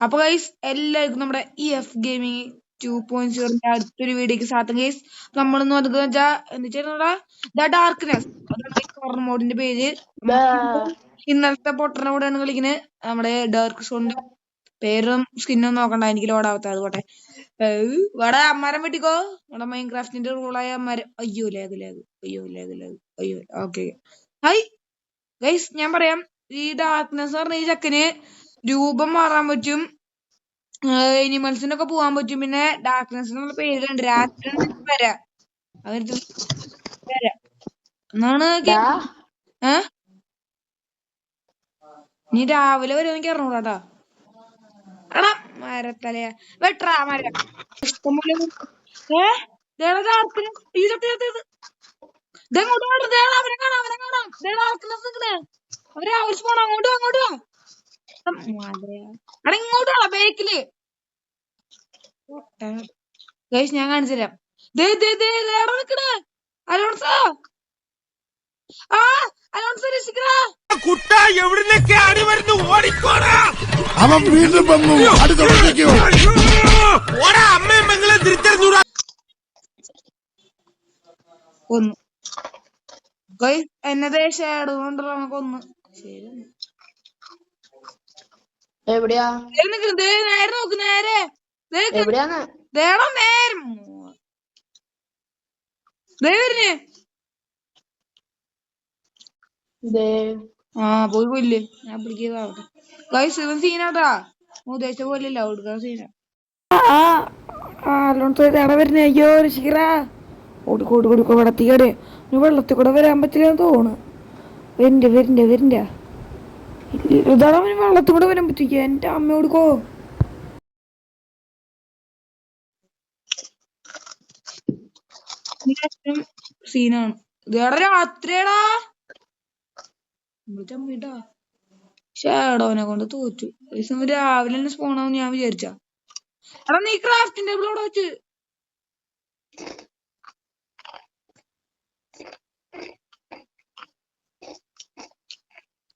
അപ്പൊ ഗൈസ് എല്ലാവർക്കും നമ്മുടെ EF ഗെയിമിംഗ് 2.0 അടുത്തൊരു വീഡിയോക്ക് സ്വാഗതം ഗൈസ്. നമ്മളെന്ന് വെച്ചാൽ ഡാർക്ക്നെസ് അതാണ് മോഡിന്റെ പേര്. ഇന്നലത്തെ പൊട്ടണ കൂടെയാണ് കളിക്കുന്നത്. നമ്മുടെ ഡാർക്ക് സോണിന്റെ പേരും സ്കിന്നും നോക്കണ്ട, എനിക്ക് ലോഡാവത്ത അതുകൊട്ടെ. ഇവിടെ അമ്മാരം വെട്ടിക്കോ. നമ്മുടെ മൈൻക്രാഫ്റ്റിന്റെ റൂളായ അമ്മാരം. അയ്യോ ലാഗ് ലാഗ് അയ്യോ ലാഗ് ലാഗ് അയ്യോ. ഓക്കെ ഹായ് ഗൈസ്, ഞാൻ പറയാം. ഈ ഡാർക്ക്നെസ് പറഞ്ഞ ഈ ചക്കന് രൂപം മാറാൻ പറ്റും, എനിമൽസിനൊക്കെ പോവാൻ പറ്റും. പിന്നെ ഡാർക്ക്നെസ് എന്നുള്ള പേരുണ്ട്. രാത്രി വരാ അവര് വരാ എന്നാണ് നീ രാവിലെ വരെ എനിക്ക് അറിഞ്ഞൂടാ. എടാ മരത്തലയാ വെട്ടാ മരം ഇഷ്ടംപോലെ. അവനെ കാണാം അവരെ ആവശ്യം പോണം. അങ്ങോട്ട് വാ. എടാ ഇങ്ങോട്ട് വാ ബേക്കില്. ഗൈസ് ഞാൻ കാണിച്ചു തരാം. നിക്കണേ അലോൺസോ. അലോൺസോ രക്ഷിക്കടാ. അവൻ വീണ്ടും വന്നു. കൊന്നു ഗൈസ്. എന്നതേ ഷാഡോ കൊണ്ടുള്ള കൊന്നു. ശരി എവിടെയാ നേരെ നോക്ക്. നേരെ എവിടെയാന്ന് പോയി കൊല്ല്. ഞാൻ പിടിക്കാവട്ടെ ഗൈസ്. ഇവൻ സീനാട്ടാ, ഉദ്ദേശിച്ച പോലില്ല. കൊടുക്കാൻ സീന. വരുന്നേ. അയ്യോ രക്ഷിക്കറാ. ഓടിക്കോടിക്കോ വെള്ളത്തിക്കടെ. വെള്ളത്തിൽ കൂടെ വരാൻ പറ്റില്ലെന്ന് തോന്നുന്നു. വരണ്ട ഇതാണ് അവന് വെള്ളത്തിൽ കൂടെ വരാൻ പറ്റിക്ക. എന്റെ അമ്മ കൊടുക്കോ. സീനാണ്. ഇതേടെ രാത്രിയാടാ. ചമ്മിട്ടാ ഷാഡോനെ കൊണ്ട് തോറ്റു. രാവിലെ തന്നെ സ്പോണാവും ഞാൻ വിചാരിച്ച. എടാ നീ ക്രാഫ്റ്റിംഗ് ടേബിൾ അവിടെ വെച്ച്.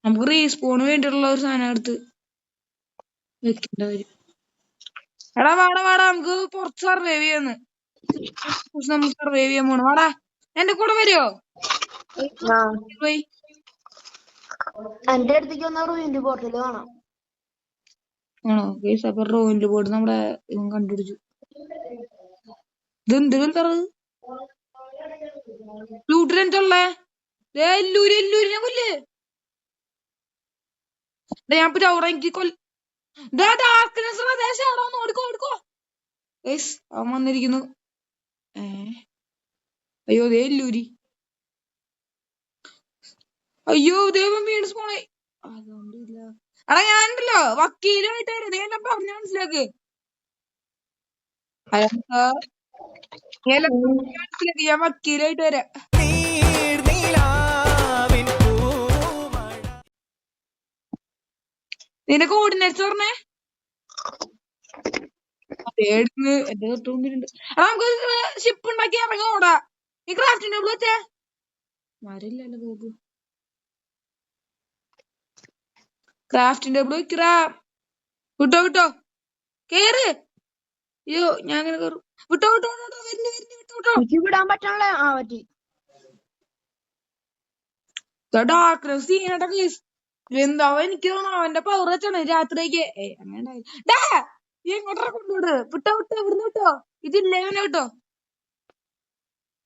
നമുക്ക് റീസ്പോണ് വേണ്ടിയിട്ടുള്ള ഒരു സാധനം എടുത്ത് വെക്കേണ്ട വരും. എടാ വാടാ നമുക്ക് പുറത്ത് സർവൈവ് ചെയ്യാന്ന്. നമ്മൾ സർവൈവ് ചെയ്യാൻ പോണു. വാടാ എന്റെ കൂടെ വരുമോ? പോയി എന്റെ അടുത്തേക്ക് വന്ന റൂയിന്റെ ബോട്ടിൽ കാണാം. ആണോ കേസ്? അപ്പൊ റോയിന്റെ ബോർഡ് നമ്മുടെ ഇവൻ കണ്ടുപിടിച്ചു. ഇതെന്തിനെന്തറത് ലൂട്ടിലെന്തള്ളേ? എല്ലൂരിനെ കൊല്ലേ. ഞാൻ എനിക്ക് അവൻ വന്നിരിക്കുന്നു. അയ്യോ ദേ എല്ലൂരി. അയ്യോ ദൈവം വീണ് സ്പോണേ. അതുകൊണ്ടില്ല. എടാ ഞാനുണ്ടല്ലോ വക്കീലായിട്ട് വരും. നീ എന്നെ പറഞ്ഞ മനസ്സിലാക്ക്. ഞാൻ വക്കീലായിട്ട് വരാം. നിന്റെ കോർഡിനേറ്റ്സ് പറഞ്ഞേ. എന്റെ തൊട്ടുമുമ്പിലുണ്ട്. നമുക്ക് ഷിപ്പ് ഉണ്ടാക്കി ഇറങ്ങോടാ. ഈ ക്രാഫ്റ്റിന്റെ ടേബിൾ വെച്ചേ മരമില്ലല്ലോ നോക്ക്. ക്രാഫ്റ്റിന്റെ ടേബിൾ വെക്കറാ. വിട്ടോ കേറ്. അയ്യോ ഞാൻ അങ്ങനെ കേറും. വിട്ടോ വിടാൻ പറ്റണല്ലേ. പറ്റി. എന്താ എനിക്ക് തോന്നുന്നു അവന്റെ പവർ വെച്ചാണ് രാത്രിക്ക്. അങ്ങനെ എങ്ങോട്ടാ കൊണ്ടുവിട്. വിട്ടോ ഇവിടുന്ന് വിട്ടോ. ഇതില്ലേ വിട്ടോ.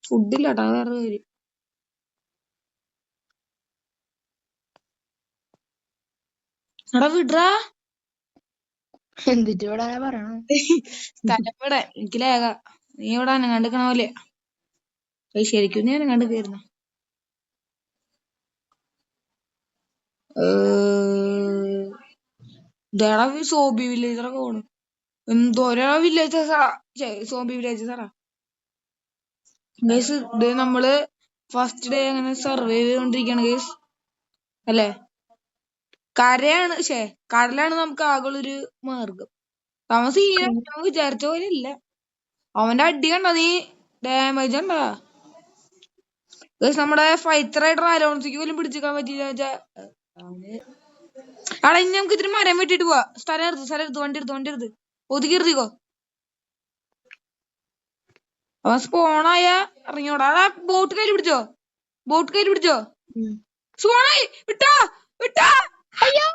ഫുഡില്ലാട്ടാ വേറെ കാര്യം. എടാ വിടാ. എന്തിട്ട് ഇവിടെ പറയണ സ്ഥലപ്പെടെ എനിക്ക് ലേഖ. നീ ഇവിടെ അനങ്ങാണ്ടിക്കണ പോലെ. ശരിക്കും നീ അനങ്ങാണ്ട് കയറുന്ന. ഇതാടാ സോംബി വില്ലേജറൊക്കെ പോണു. എന്തോരാ വില്ലേജസാ. സോംബി വില്ലേജസാടാ ഗൈസ്. ഇത് നമ്മള് ഫസ്റ്റ് ഡേ അങ്ങനെ സർവൈവ് ചെയ്തോണ്ടിരിക്കാണ് ഗൈസ്. അല്ലേ? കരയാണ് കടലാണ് നമുക്ക് ആകുള്ളൊരു മാർഗം. താമസം വിചാരിച്ച പോലെ ഇല്ല. അവന്റെ അടി കണ്ടോ നീ? ഡാമേജ് കണ്ടാ ഗൈസ്. നമ്മുടെ ഫൈറ്റർ റൈഡർ അലോൺസിക്ക് പോലും പിടിച്ചെടുക്കാൻ പറ്റില്ല. അവന് ആടാ ഇനി നമുക്ക് ഇത്തിരി മരം വെട്ടിട്ട് പോവാ. സ്ഥലം എടുത്ത് വണ്ടി എടുത്ത് ഒതുക്കി എടുത്തിക്കോ. അവൻ സ്പോണായ ഇറങ്ങിയോടാ. ബോട്ട് കയ്യിൽ പിടിച്ചോ. സ്പോണായി വിട്ടാ അയ്യോ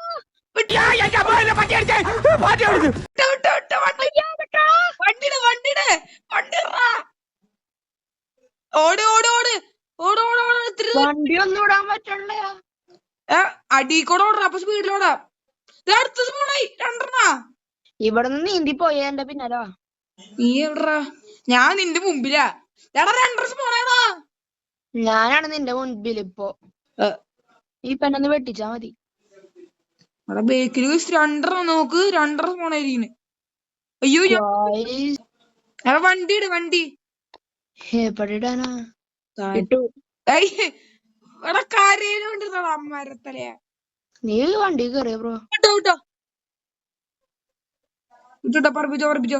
വണ്ടി ഒന്നും ഇടാൻ പറ്റണല്ലേ. അടീക്കോടെ ഓടാ. അപ്പൊ സ്പീഡിലോടാ. അടുത്ത സ്പോണായി 2 ഇവിടെ നിന്ന് നീന്തി പോയ എന്റെ പിന്നാലോ. നീ എവിടാ? ഞാൻ നിന്റെ മുമ്പിലാ. 2 സ്പോണായടാ. ഞാനാണ് നിന്റെ മുൻപിൽ ഇപ്പൊ. ഈ പെണ്ണൊന്ന് വെട്ടിച്ചാ മതി. അവിടെ ബേക്കിൽ 2 നോക്ക്. 2 സ്പോണായിരിക്കുന്നു. അയ്യോ വണ്ടി എപ്പടിടാനാ ഇട്ടു. ഇവിടെ കരയിലും കൊണ്ടിരുന്നോളാ അമ്മരത്തലയാ. നീ വണ്ടി കയറിയ ബ്രോ. വിട്ടോ പറപ്പിച്ചോ.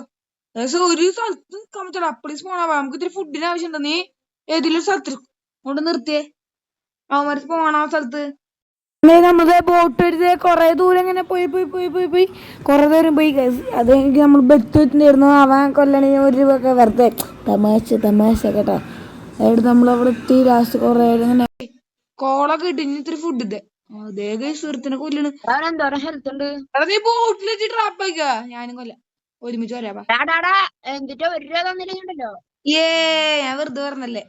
ഒരു സ്ഥലത്ത് നിക്കാൻ പറ്റോ? അപ്പളി സ്പോണാവാ. നമുക്ക് ഇത്തിരി ഫുഡിന് ആവശ്യമുണ്ടോ? നീ ഏതെങ്കിലും സ്ഥലത്ത് കൊണ്ട് നിർത്തിയേ. അവന്മാര് സ്പോണാ സ്ഥലത്ത്. നമ്മള് ബോട്ട് എടുത്ത് കൊറേ ദൂരം ഇങ്ങനെ പോയി കൊറേ ദൂരം പോയി. അത് കഴിഞ്ഞ് നമ്മൾ ബെത്ത് വെച്ചിട്ടുണ്ടായിരുന്നു. അവൻ കൊല്ലണ 1 രൂപ ഒക്കെ വെറുതെ തമാശ കേട്ടോ. അതായത് നമ്മളവിടെ എത്തി. ലാസ്റ്റ് കൊറേ ഇങ്ങനെ കോളൊക്കെ ഇട്ട് ഇനി ഇത്തിരി ഫുഡ് ഇതേ സുഹൃത്തിനെ കൊല്ലണ്. എന്തോരം ഹെൽത്ത് ഉണ്ട്. നീ ബോട്ടിൽ വെച്ച് ട്രാപ്പ് ആക്കുക. ഞാനും കൊല്ലാം. ഒരുമിച്ച് വരാപ്പാ. എന്നിട്ട് 1 രൂപ തന്നില്ലല്ലോ. ഞാൻ വെറുതെ പറഞ്ഞല്ലേ.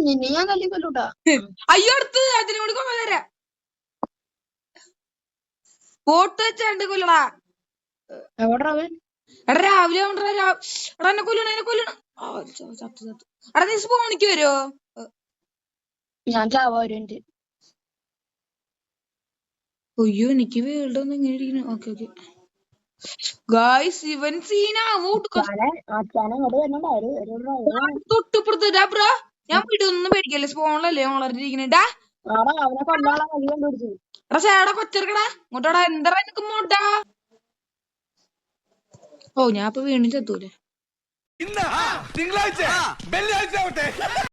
നിന്നെ ഞാൻ കൊല്ലൂട്ടാ. അയ്യോ അടുത്ത് അതിനോട് കൊല്ലരാ. ബോട്ട് വെച്ചാണ്ട് കൊല്ലടാ. എവിടാ രാവിലെ എന്നെ കൊല്ലണ. എടാ നീ സ്പോണിക്ക് വരുമോ? ഞാൻ ചാവാറുണ്ട്. അയ്യോ എനിക്ക് വേൾഡ് ഒന്നും ഇങ്ങനെ ഇരിക്കുന്നു. ഓക്കെ ഗായ്സ് ഇവൻ സീനാവും. തൊട്ടിപ്പുറത്ത് ബ്രോ. ഞാൻ വീടൊന്നും പേടിക്കല്ലേ. സ്പോണിലല്ലേ വളർന്നിരിക്കണേടാ. എടാ ചേടാ കൊച്ചിറക്കടാ ഇങ്ങോട്ടാടാ. എന്താ എനിക്ക് മോട്ടാ. ഞാൻ ഇപ്പൊ വീണ്ടും ചത്തൂലേ. തിങ്കളാഴ്ച